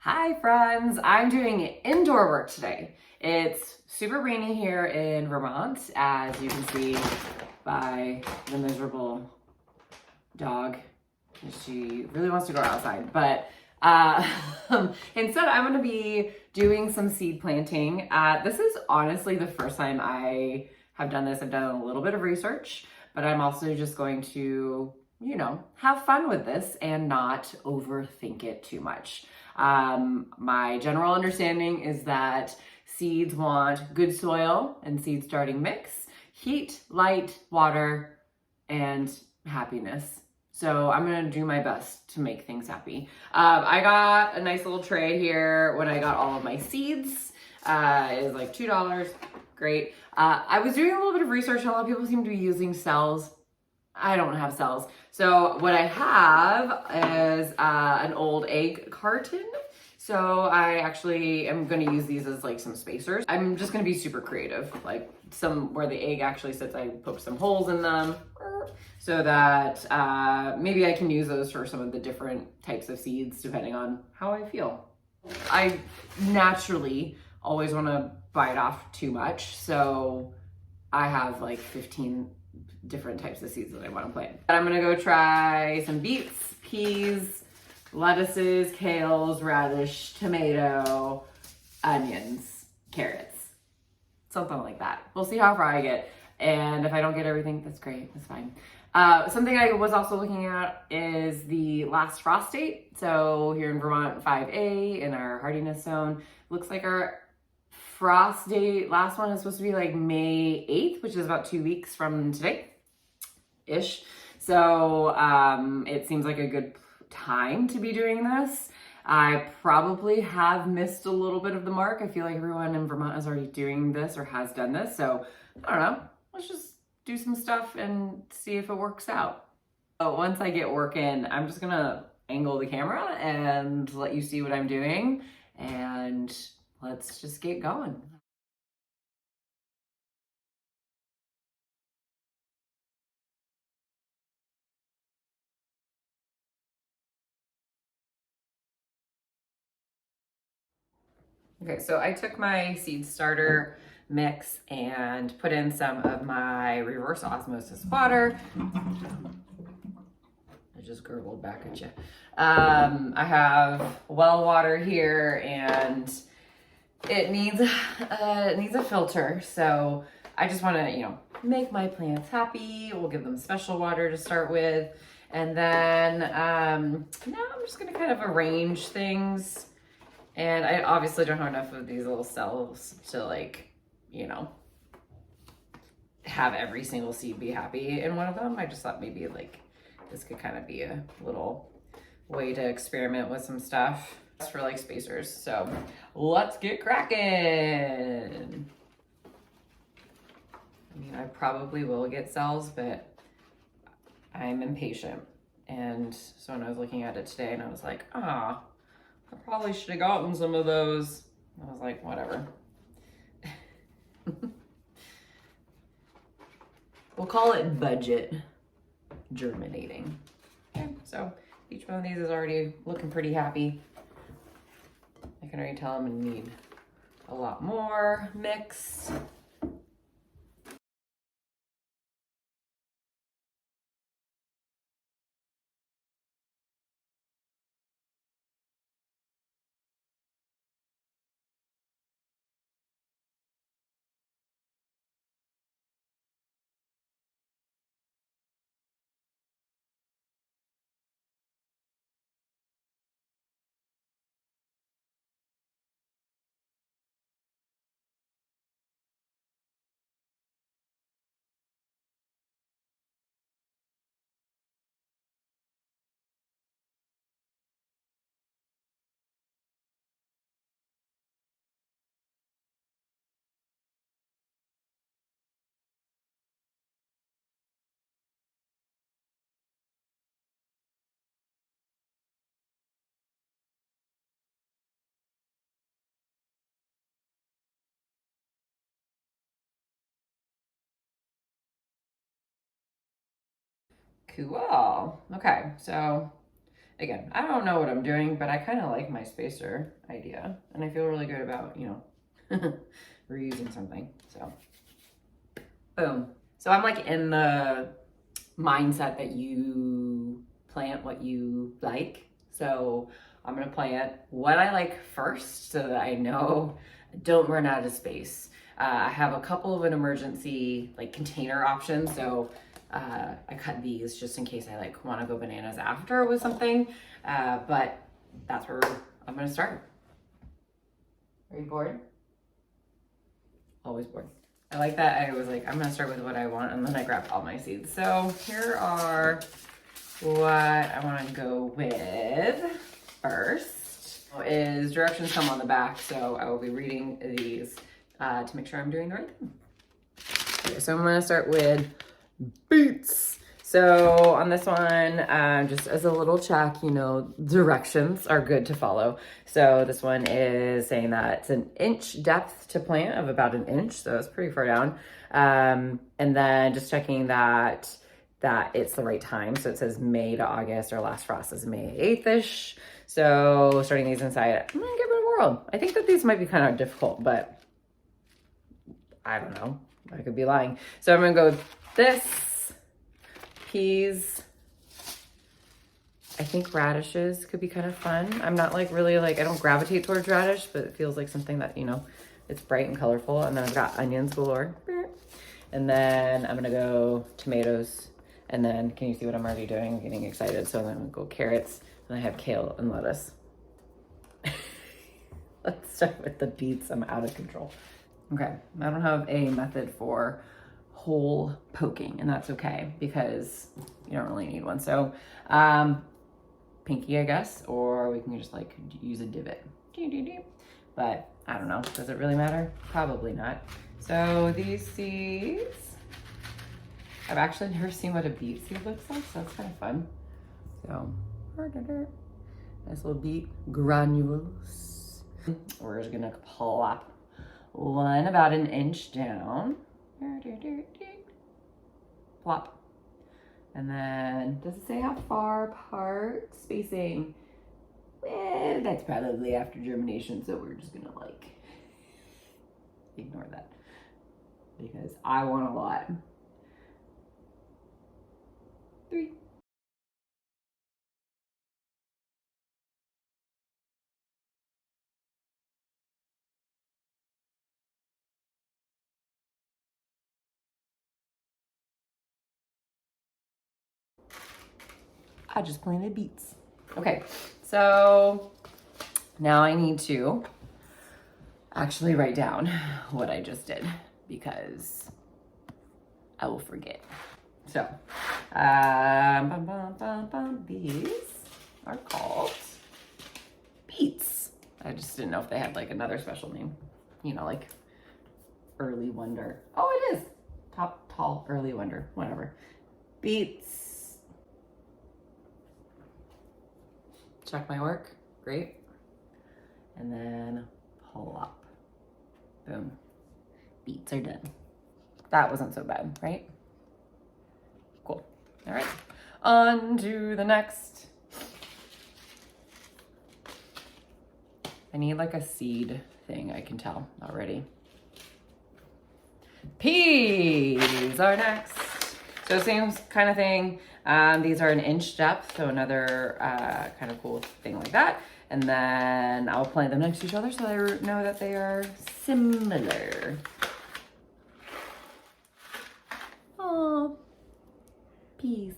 Hi friends, I'm doing indoor work today. It's super rainy here in Vermont, as you can see by the miserable dog. She really wants to go outside, but instead I'm gonna be doing some seed planting. This is honestly the first time I have done this. I've done a little bit of research, but I'm also just going to, have fun with this and not overthink it too much. My general understanding is that seeds want good soil and seed starting mix, heat, light, water, and happiness. So I'm gonna do my best to make things happy. I got a nice little tray here when I got all of my seeds. It was like $2, great. I was doing a little bit of research and a lot of people seem to be using cells. I don't have cells. So what I have is an old egg carton. So I actually am going to use these as like some spacers. I'm just going to be super creative, like some where the egg actually sits. I poke some holes in them so that maybe I can use those for some of the different types of seeds depending on how I feel. I naturally always want to bite off too much, so I have like 15 different types of seeds that I want to plant. I'm gonna go try some beets, peas, lettuces, kales, radish, tomato, onions, carrots, something like that. We'll see how far I get. And if I don't get everything, that's great, that's fine. Something I was also looking at is the last frost date. So here in Vermont, 5A in our hardiness zone, looks like our frost date, last one is supposed to be like May 8th, which is about 2 weeks from today-ish. So it seems like a good time to be doing this. I probably have missed a little bit of the mark. I feel like everyone in Vermont is already doing this or has done this. So I don't know, let's just do some stuff and see if it works out. But once I get working, I'm just gonna angle the camera and let you see what I'm doing, and let's just get going. Okay, so I took my seed starter mix and put in some of my reverse osmosis water. I just gurgled back at you. I have well water here, and it needs a filter. So I just want to, make my plants happy. We'll give them special water to start with, and then now I'm just gonna kind of arrange things. And I obviously don't have enough of these little cells to have every single seed be happy in one of them. I just thought maybe this could kind of be a little way to experiment with some stuff. That's for like spacers. So let's get cracking. I mean, I probably will get cells, but I'm impatient. And so when I was looking at it today and I was like, I probably should have gotten some of those. I was like, whatever. We'll call it budget germinating. Okay, so each one of these is already looking pretty happy. I can already tell I'm gonna need a lot more mix. Cool. Okay, so again, I don't know what I'm doing, but I kind of like my spacer idea. And I feel really good about, you know, reusing something. So, boom. So I'm like in the mindset that you plant what you like. So I'm gonna plant what I like first so that I know I don't run out of space. I have a couple of an emergency like container options. So I cut these just in case I like want to go bananas after with something. But that's where I'm gonna start. Are you bored? Always bored. I like that. I was like, I'm gonna start with what I want, and then I grabbed all my seeds. So here are what I want to go with first. Is directions come on the back, so I will be reading these to make sure I'm doing the right thing. Okay, so I'm gonna start with beets. So on this one, just as a little check, you know, directions are good to follow. So this one is saying that it's an inch depth to plant of about an inch. So it's pretty far down. And then just checking that it's the right time. So it says May to August. Our last frost is May 8th-ish. So starting these inside, I'm gonna give it a whirl. I think that these might be kind of difficult, but I don't know. I could be lying. So I'm gonna go with this. Peas. I think radishes could be kind of fun. I'm not like really like, I don't gravitate towards radish, but it feels like something that, you know, it's bright and colorful. And then I've got onions galore. And then I'm gonna go tomatoes. And then can you see what I'm already doing? I'm getting excited. So then I'm gonna go carrots, and I have kale and lettuce. Let's start with the beets. I'm out of control. Okay, I don't have a method for hole poking, and that's okay because you don't really need one. So pinky, I guess, or we can just like use a divot. But I don't know, does it really matter? Probably not. So these seeds, I've actually never seen what a beet seed looks like, so that's kind of fun. So nice little beet granules. We're just gonna plop one about an inch down. Plop. And then, does it say how far apart? Spacing. Well, that's probably after germination, so we're just gonna like ignore that because I want a lot. 3. I just planted beets. Okay, so now I need to actually write down what I just did because I will forget. So, these are called beets. I just didn't know if they had like another special name, you know, like early wonder. Oh, it is tall early wonder, whatever. Beets. Check my work, great. And then pull up, boom. Beets are done. That wasn't so bad, right? Cool, all right. On to the next. I need like a seed thing, I can tell already. Peas are next. So same kind of thing. These are an inch depth, so another kind of cool thing like that. And then I'll plant them next to each other so I know that they are similar. Oh, peas.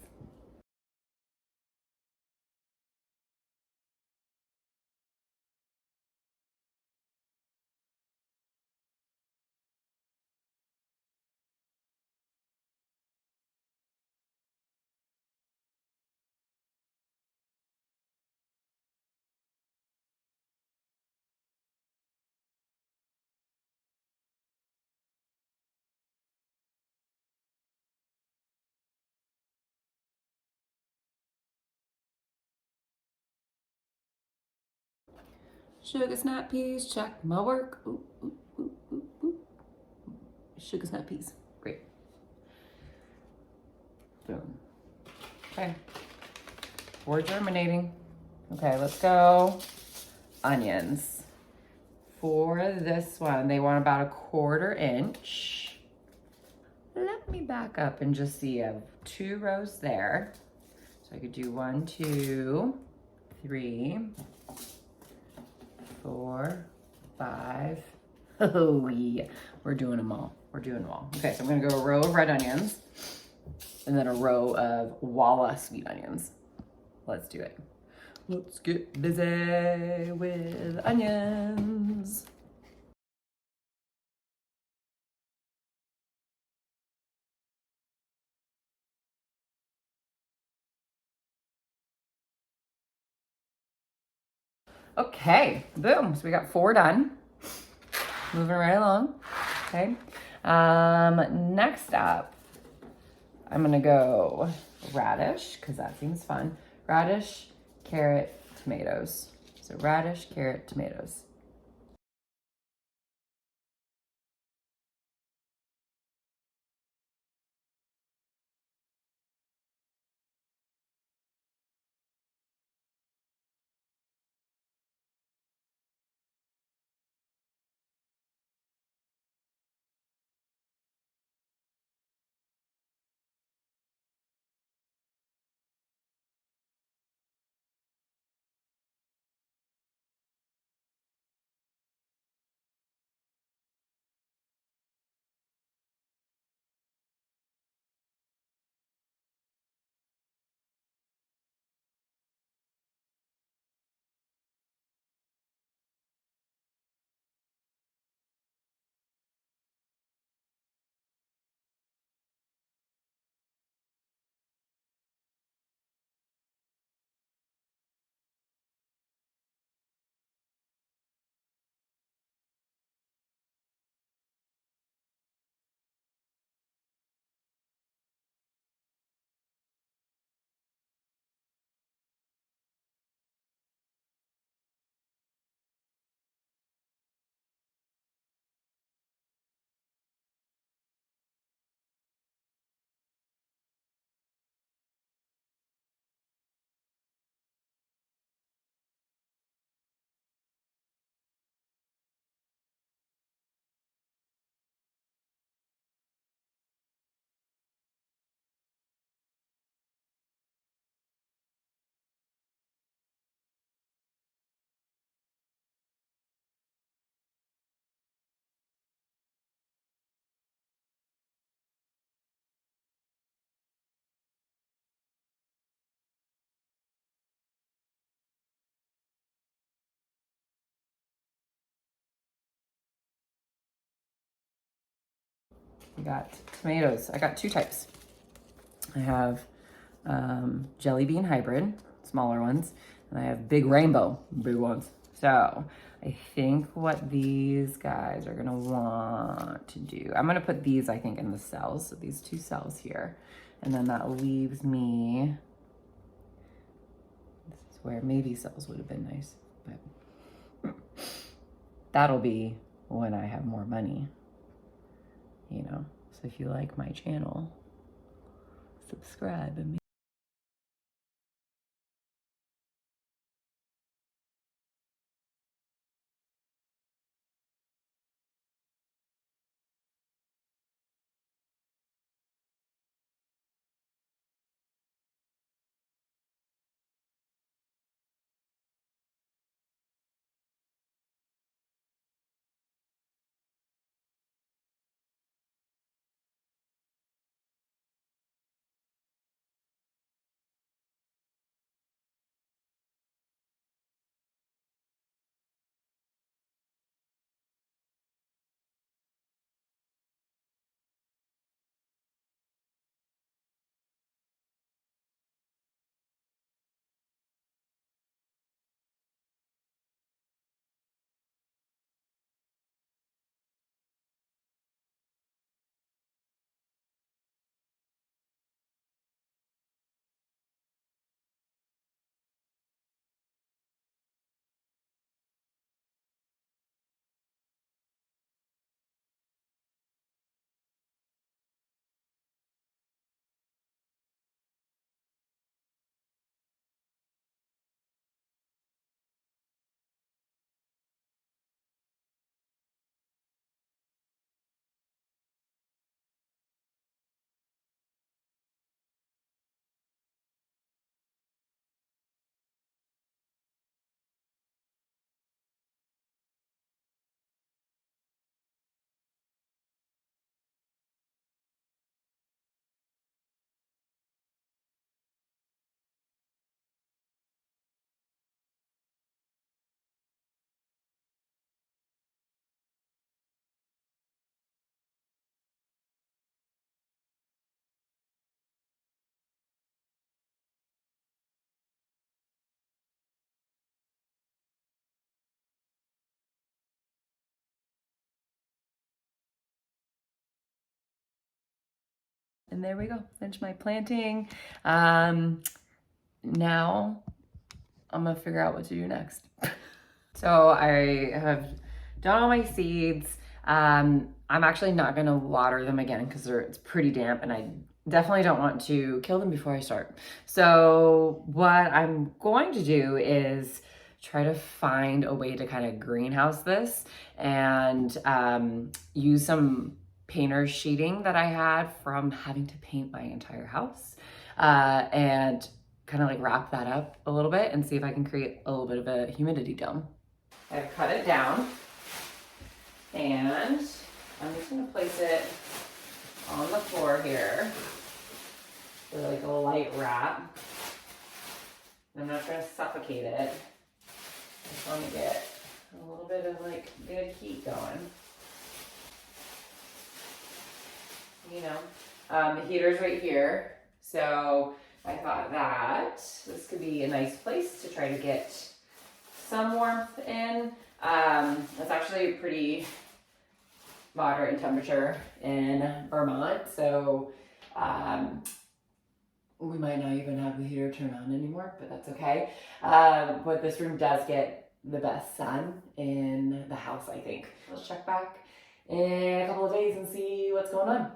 Sugar snap peas, check my work. Ooh, ooh, ooh, ooh, ooh. Sugar snap peas, great. Boom. Okay, we're germinating. Okay, let's go onions. For this one, they want about 1/4 inch. Let me back up and just see. I have 2 rows there. So I could do 1, 2, 3, 4, 5. Oh yeah, we're doing them all. We're doing them all. Okay, so I'm gonna go a row of red onions and then a row of Walla sweet onions. Let's do it. Let's get busy with onions. Okay, boom. So we got 4 done. Moving right along. Okay. Next up, I'm gonna go radish, because that seems fun. Radish, carrot, tomatoes. So radish, carrot, tomatoes. We got tomatoes. I got 2 types. I have jelly bean hybrid, smaller ones, and I have big rainbow, big ones. So I think what these guys are gonna want to do, I'm gonna put these, I think, in the cells, so these 2 cells here. And then that leaves me, this is where maybe cells would have been nice, but that'll be when I have more money, you know? So if you like my channel, subscribe and And there we go, finished my planting. Now I'm gonna figure out what to do next. So I have done all my seeds. I'm actually not gonna water them again because it's pretty damp and I definitely don't want to kill them before I start. So what I'm going to do is try to find a way to kind of greenhouse this and use some painter's sheeting that I had from having to paint my entire house and kind of like wrap that up a little bit and see if I can create a little bit of a humidity dome. I've cut it down and I'm just gonna place it on the floor here with like a light wrap. I'm not trying to suffocate it. I just want to get a little bit of like good heat going. You know, the heater's right here. So I thought that this could be a nice place to try to get some warmth in. It's actually pretty moderate in temperature in Vermont. So we might not even have the heater turn on anymore, but that's okay. But this room does get the best sun in the house, I think. Let's check back in a couple of days and see what's going on.